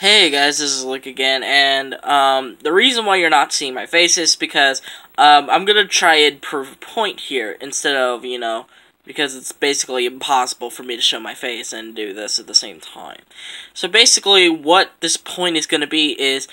Hey guys, this is Luke again, and the reason why you're not seeing my face is because I'm gonna try and prove a point here instead of, because it's basically impossible for me to show my face and do this at the same time. So basically what this point is gonna be is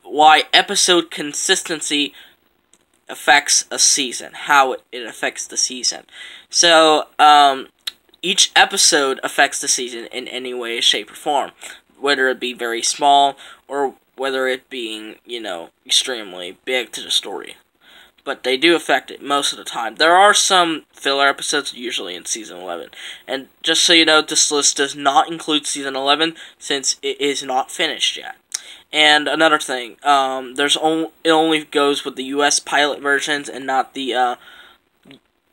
why episode consistency affects a season, how it affects the season. So, each episode affects the season in any way, shape, or form, whether it be very small or whether it being, extremely big to the story. But they do affect it most of the time. There are some filler episodes, usually in Season 11. And just so you know, this list does not include Season 11, since it is not finished yet. And another thing, it only goes with the U.S. pilot versions and not the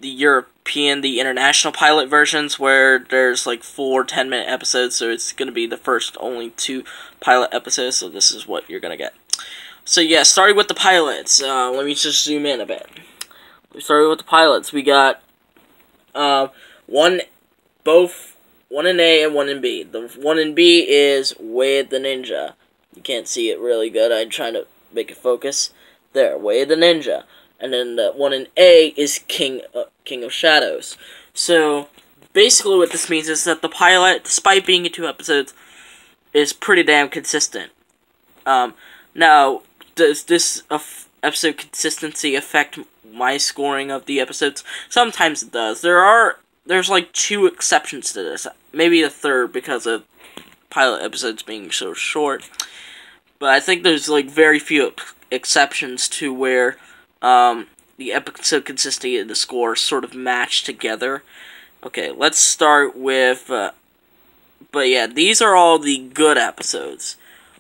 European, the international pilot versions, where there's like 4 10-minute episodes, so it's going to be the first only 2 pilot episodes, so this is what you're going to get. So yeah, starting with the pilots, let me just zoom in a bit. We started with the pilots. We got one in A and one in B. The one in B is Way of the Ninja. You can't see it really good. I'm trying to make it focus. There, Way of the Ninja. And then the one in A is King of Shadows. So, basically what this means is that the pilot, despite being in 2 episodes, is pretty damn consistent. Now, does this episode consistency affect my scoring of the episodes? Sometimes it does. There's like 2 exceptions to this. Maybe a third because of pilot episodes being so short. But I think there's like very few exceptions to where the episode consistency and the score sort of match together. Okay, let's start with, but yeah, these are all the good episodes,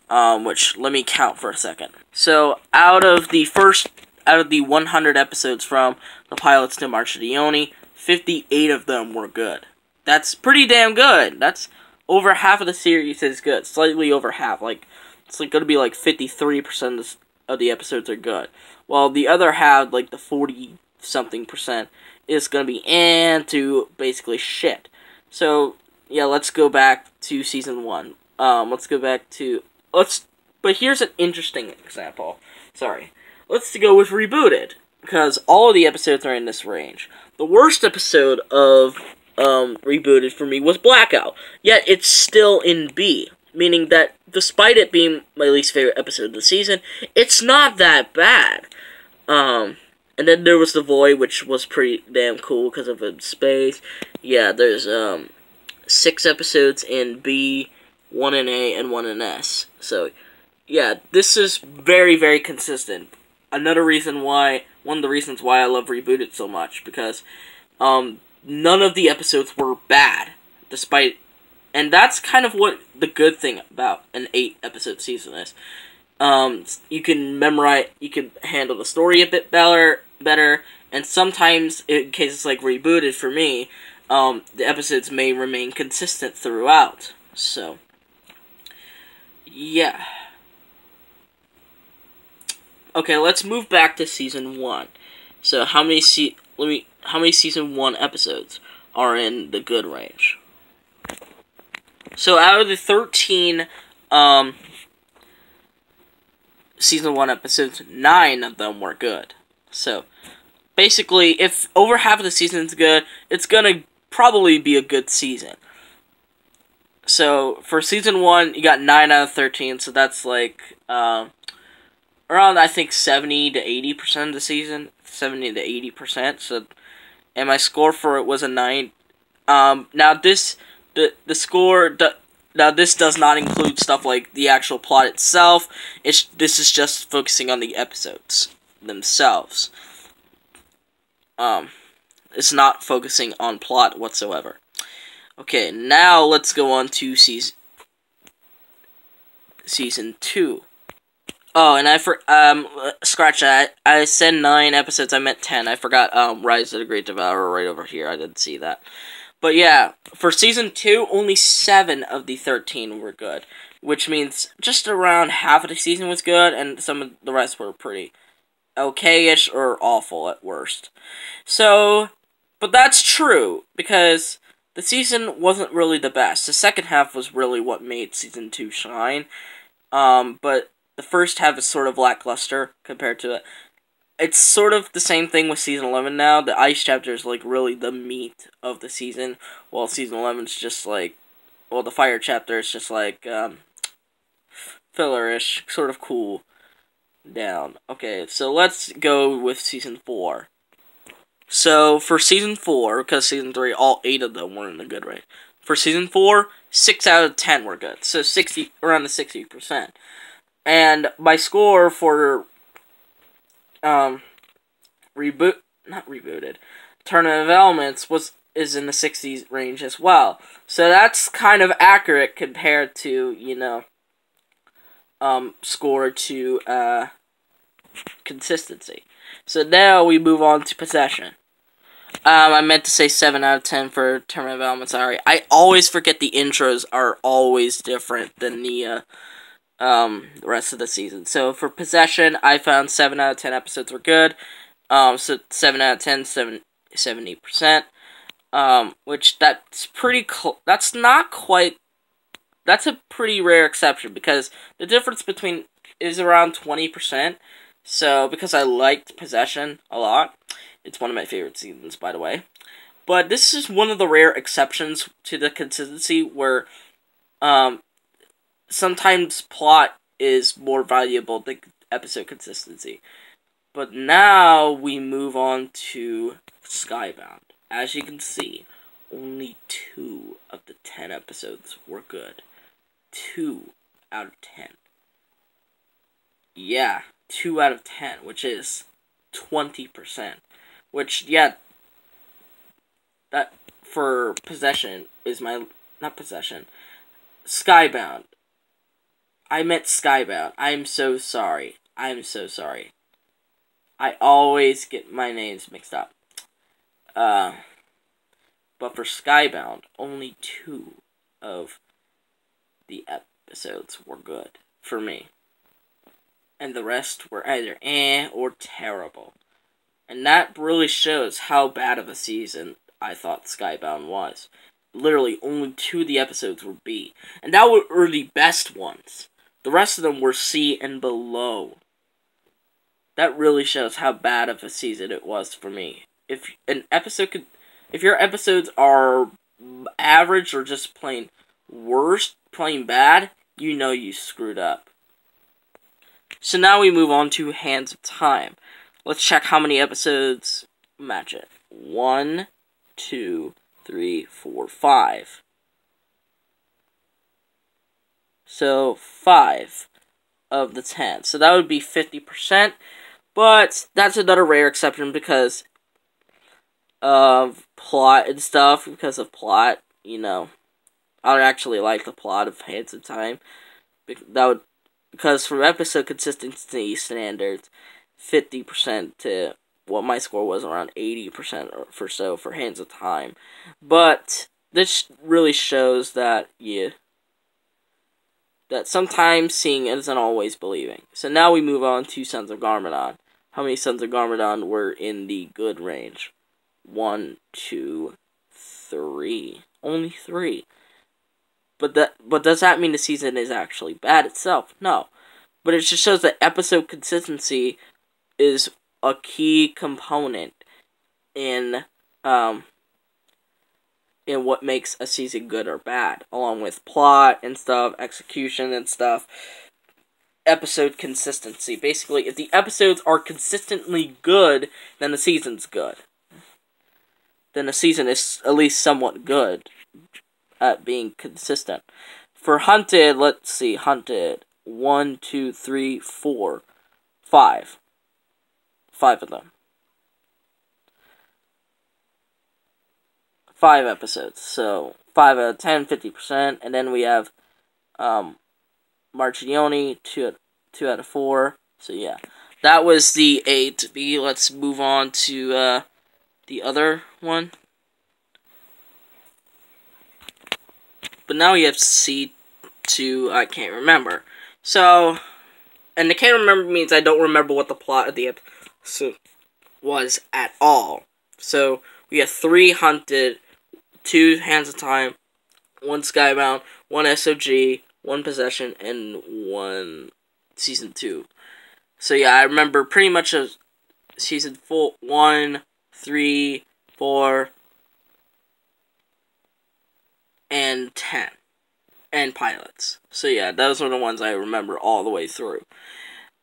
which, let me count for a second. So, out of the 100 episodes from the pilots to March of the Oni, 58 of them were good. That's pretty damn good. That's over half of the series is good, slightly over half, it's going to be like 53% of the episodes are good. While the other half, like the 40-something%, is going to be to basically shit. So, yeah, let's go back to Season 1. But here's an interesting example. Sorry. Let's go with Rebooted, because all of the episodes are in this range. The worst episode of Rebooted for me was Blackout, yet it's still in B. Meaning that, despite it being my least favorite episode of the season, it's not that bad. And then there was The Void, which was pretty damn cool because of its space. Yeah, there's 6 episodes in B, 1 in A, and 1 in S. So, yeah, this is very, very consistent. One of the reasons why I love Rebooted so much, because none of the episodes were bad, and that's kind of what the good thing about an 8-episode season is. You can handle the story a bit better, and sometimes, in cases like Rebooted for me, the episodes may remain consistent throughout. So, yeah. Okay, let's move back to Season 1. So, how many Season 1 episodes are in the good range? So, out of the 13, Season 1 episodes, 9 of them were good. So, basically, if over half of the season is good, it's gonna probably be a good season. So, for Season 1, you got 9 out of 13, so that's like, around, I think, 70 to 80% of the season. 70 to 80%, so, and my score for it was a 9. Now this does not include stuff like the actual plot itself. This is just focusing on the episodes themselves. It's not focusing on plot whatsoever. Okay, now let's go on to Season 2. Oh, and scratch that. I said 9 episodes, I meant 10. I forgot, Rise of the Great Devourer right over here. I didn't see that. But yeah, for Season 2, only 7 of the 13 were good. Which means just around half of the season was good, and some of the rest were pretty okay-ish or awful at worst. So, but that's true, because the season wasn't really the best. The second half was really what made Season 2 shine. But the first half is sort of lackluster compared to it. It's sort of the same thing with season 11 now. The ice chapter is like really the meat of the season, while season 11 is just like, well, the fire chapter is just like filler-ish, sort of cool down. Okay, so let's go with season 4. So for season 4, because season 3, all 8 of them were in the good rate. For season 4, 6 out of 10 were good, so 60, around the 60%. And my score for not rebooted, Tournament of Elements is in the 60s range as well. So that's kind of accurate compared to, you know, score to consistency. So now we move on to Possession. I meant to say 7 out of 10 for Tournament of Elements. Sorry, I always forget the intros are always different than the rest of the season. So for Possession, I found 7 out of 10 episodes were good. So 7 out of 10, 70%. Which that's pretty that's not quite, that's a pretty rare exception, because the difference between is around 20%. So, because I liked Possession a lot, it's one of my favorite seasons, by the way. But this is one of the rare exceptions to the consistency where, sometimes plot is more valuable than episode consistency. But now we move on to Skybound. As you can see, only 2 of the 10 episodes were good. 2 out of 10. Yeah, 2 out of 10, which is 20%. Which, yeah, that for Possession is my, not Possession, Skybound. I meant Skybound. I'm so sorry. I'm so sorry. I always get my names mixed up. But for Skybound, only 2 of the episodes were good for me. And the rest were either or terrible. And that really shows how bad of a season I thought Skybound was. Literally, only 2 of the episodes were B. And that were the best ones. The rest of them were C and below. That really shows how bad of a season it was for me. If your episodes are average or just plain worst, plain bad, you know you screwed up. So now we move on to Hands of Time. Let's check how many episodes match it. 1, 2, 3, 4, 5. So 5 of the 10. So that would be 50%. But that's another rare exception because of plot and stuff. Because of plot, you know, I actually like the plot of Hands of Time. Because from episode consistency standards, 50% to what my score was, around 80% or so for Hands of Time. But this really shows that that sometimes seeing isn't always believing. So now we move on to Sons of Garmadon. How many Sons of Garmadon were in the good range? 1, 2, 3. Only 3. But does that mean the season is actually bad itself? No. But it just shows that episode consistency is a key component in what makes a season good or bad, along with plot and stuff, execution and stuff, episode consistency. Basically, if the episodes are consistently good, then the season's good. Then the season is at least somewhat good at being consistent. For Hunted, let's see, Hunted, 1, 2, 3, 4, 5. 5 of them. 5 episodes. So 5 out of 10, 50%. And then we have Marchione, 2 out of 4. So yeah, that was the A to B. Let's move on to the other one. But now we have C to I can't remember. So, and I can't remember means I don't remember what the plot of the episode was at all. So we have 3 Hunted, 2 Hands of Time, 1 Skybound, 1 SOG, one possession, and one season 2. So yeah, I remember pretty much of season 4, 1, 3, 4, and 10, and pilots. So yeah, those are the ones I remember all the way through.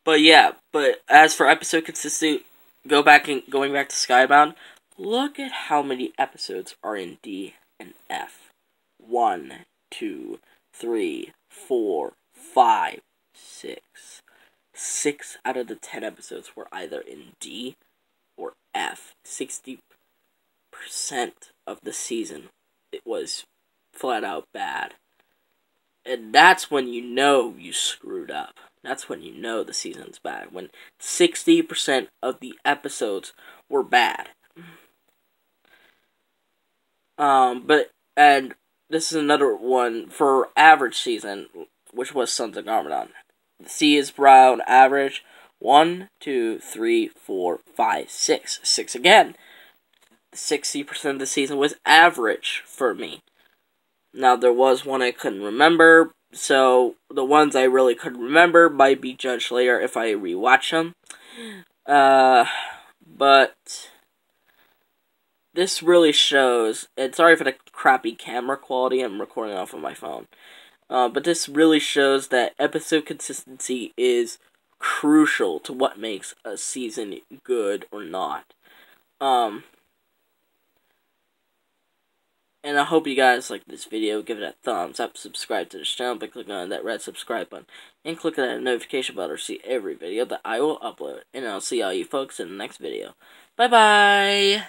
But yeah, but as for episode consistency, going back to Skybound, look at how many episodes are in D and F. 1, 2, 3, 4, 5, 6. 6 out of the 10 episodes were either in D or F. 60% of the season, it was flat out bad. And that's when you know you screwed up. That's when you know the season's bad. When 60% of the episodes were bad. And this is another one for average season, which was Sons of Garmadon. The C is Brown average. 1, 2, 3, 4, 5, 6. 6 again. 60% of the season was average for me. Now, there was one I couldn't remember, so the ones I really couldn't remember might be judged later if I rewatch them. But this really shows, and sorry for the crappy camera quality, I'm recording off of my phone. But this really shows that episode consistency is crucial to what makes a season good or not. And I hope you guys like this video. Give it a thumbs up, subscribe to this channel by clicking on that red subscribe button, and click on that notification bell to see every video that I will upload. And I'll see all you folks in the next video. Bye-bye!